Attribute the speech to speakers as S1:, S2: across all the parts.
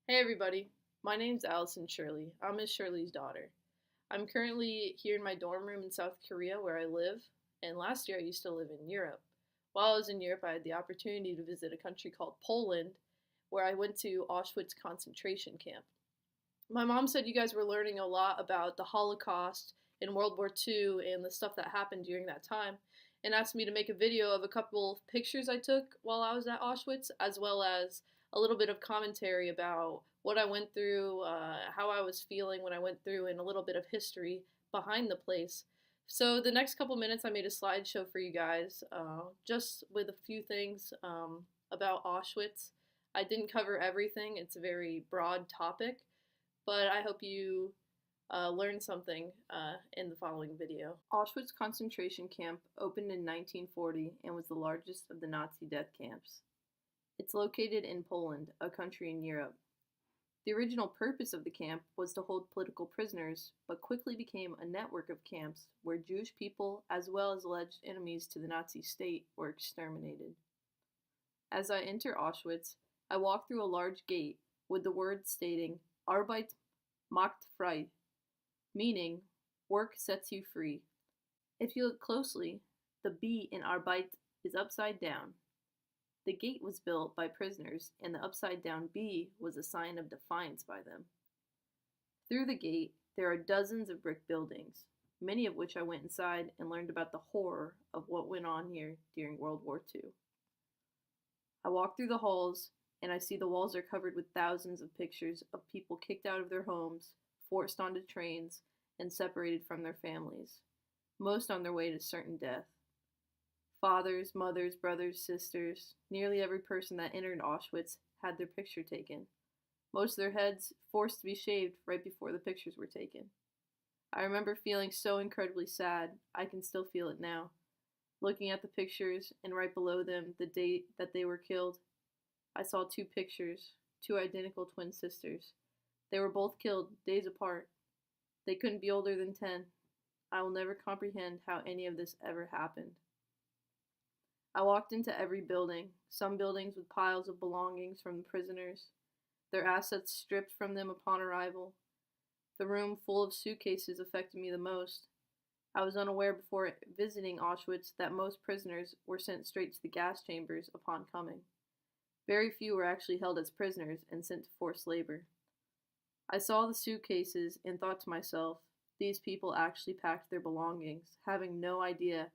S1: Hey everybody, my name's Allison Shirley. I'm Miss Shirley's daughter. I'm currently here in my dorm room in South Korea where I live, and last year I used to live in Europe. While I was in Europe, I had the opportunity to visit a country called Poland, where I went to Auschwitz concentration camp. My mom said you guys were learning a lot about the Holocaust in World War II and the stuff that happened during that time, and asked me to make a video of a couple of pictures I took while I was at Auschwitz, as well as a little bit of commentary about what I went through, how I was feeling when I went through, and a little bit of history behind the place. So, the next couple minutes, I made a slideshow for you guys, just with a few things about Auschwitz. I didn't cover everything, it's a very broad topic, but I hope you learn something in the following video. Auschwitz concentration camp opened in 1940 and was the largest of the Nazi death camps. It's located in Poland, a country in Europe. The original purpose of the camp was to hold political prisoners, but quickly became a network of camps where Jewish people, as well as alleged enemies to the Nazi state, were exterminated. As I enter Auschwitz, I walk through a large gate with the words stating Arbeit macht frei, meaning work sets you free. If you look closely, the B in Arbeit is upside down. The gate was built by prisoners, and the upside down B was a sign of defiance by them. Through the gate, there are dozens of brick buildings, many of which I went inside and learned about the horror of what went on here during World War II. I walk through the halls, and I see the walls are covered with thousands of pictures of people kicked out of their homes, forced onto trains, and separated from their families, most on their way to certain death. Fathers, mothers, brothers, sisters, nearly every person that entered Auschwitz had their picture taken. Most of their heads forced to be shaved right before the pictures were taken. I remember feeling so incredibly sad, I can still feel it now. Looking at the pictures, and right below them, the date that they were killed, I saw two pictures, two identical twin sisters. They were both killed days apart. They couldn't be older than 10. I will never comprehend how any of this ever happened. I walked into every building, some buildings with piles of belongings from the prisoners, their assets stripped from them upon arrival. The room full of suitcases affected me the most. I was unaware before visiting Auschwitz that most prisoners were sent straight to the gas chambers upon coming. Very few were actually held as prisoners and sent to forced labor. I saw the suitcases and thought to myself, these people actually packed their belongings, having no idea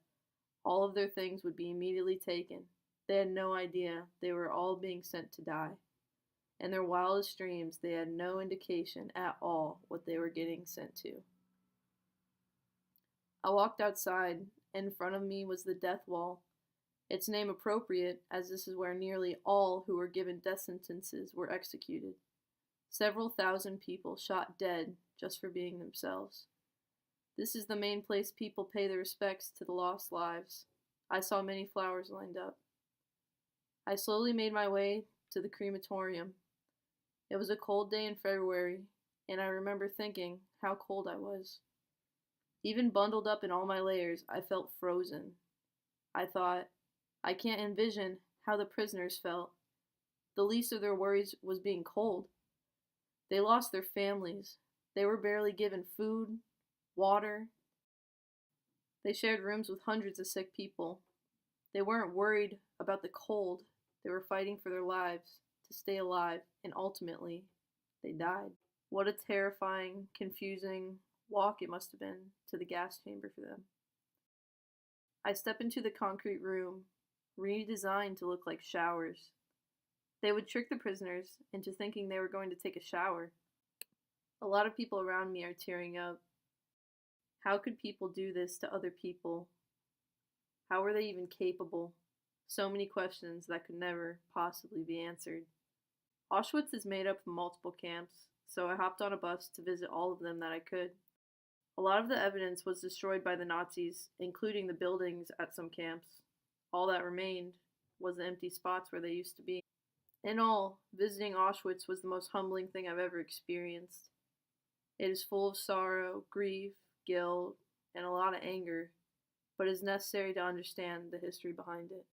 S1: all of their things would be immediately taken. They had no idea they were all being sent to die. In their wildest dreams, they had no indication at all what they were getting sent to. I walked outside. In front of me was the death wall. Its name appropriate, as this is where nearly all who were given death sentences were executed. Several thousand people shot dead just for being themselves. This is the main place people pay their respects to the lost lives. I saw many flowers lined up. I slowly made my way to the crematorium. It was a cold day in February, and I remember thinking how cold I was. Even bundled up in all my layers, I felt frozen. I thought, I can't envision how the prisoners felt. The least of their worries was being cold. They lost their families. They were barely given food, water. They shared rooms with hundreds of sick people. They weren't worried about the cold. They were fighting for their lives, to stay alive, and ultimately, they died. What a terrifying, confusing walk it must have been to the gas chamber for them. I step into the concrete room, redesigned to look like showers. They would trick the prisoners into thinking they were going to take a shower. A lot of people around me are tearing up. How could people do this to other people? How were they even capable? So many questions that could never possibly be answered. Auschwitz is made up of multiple camps, so I hopped on a bus to visit all of them that I could. A lot of the evidence was destroyed by the Nazis, including the buildings at some camps. All that remained was the empty spots where they used to be. In all, visiting Auschwitz was the most humbling thing I've ever experienced. It is full of sorrow, grief, guilt, and a lot of anger, but is necessary to understand the history behind it.